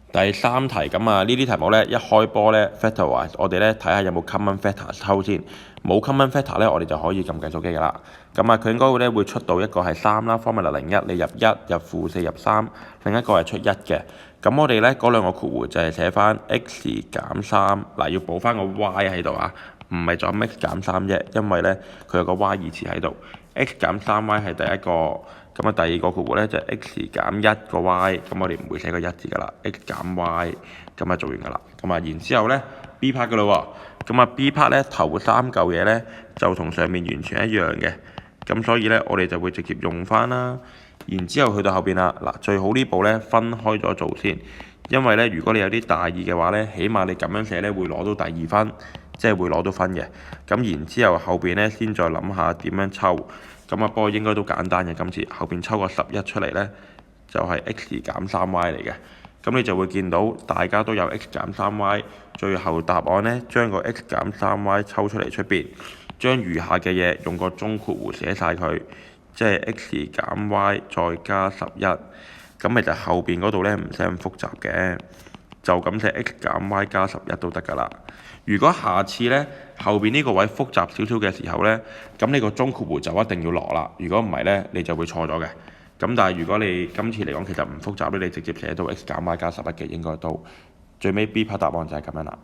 第三題咁啊，呢啲題目呢，一開波呢 factor wise，我哋呢睇下有冇 common factor 抽先，冇 common factor 呢，我哋就可以撳計數機㗎啦。咁啊，佢應該會出到一個係3啦，formula 01，你入1入-4入3，另一個係出1嘅。咁我哋呢嗰兩個括弧就係寫翻 x 減3，嗱要補翻個 y 喺度啊，唔係就咁 x 減3啫，因為呢佢有個 y 義詞喺度。x 減3y 係第一個，咁啊第二個括弧呢就係 x 減1個 y， 咁我哋唔會寫個1字㗎啦 ，x 減 y， 咁啊做完㗎啦。咁啊然之後呢 B part 㗎啦喎，咁啊 B part 呢頭3嚿嘢呢就同上面完全一樣嘅，咁所以呢我哋就會直接用翻啦。然之後去到後邊啦，嗱最好呢步呢分開咗做先，因為呢如果你有啲大意嘅話呢，起碼你咁樣寫呢會攞到第2分。即係會攞到分嘅，咁然之後後邊呢，先再諗下點樣抽，咁啊不過應該都簡單嘅，今次後邊抽個11出嚟呢，就係 x 減 3y 嚟嘅，咁你就會見到大家都有 x 減 3y， 最後答案呢，將個 x 減 3y 抽出嚟出邊，將餘下嘅嘢用個中括弧寫晒佢，即係 x 減 y 再加11，咁咪就後邊嗰度呢，唔使咁複雜嘅。就咁寫 x 減 y 加11都得㗎啦。如果下次呢，後邊呢個位複雜少少嘅時候呢，咁呢個中括弧就一定要落啦。如果唔係呢，你就會錯咗嘅。咁但係如果你今次嚟講其實唔複雜呢，你直接寫到 x 減 y 加11嘅應該都最尾 B part 答案就係咁樣啦。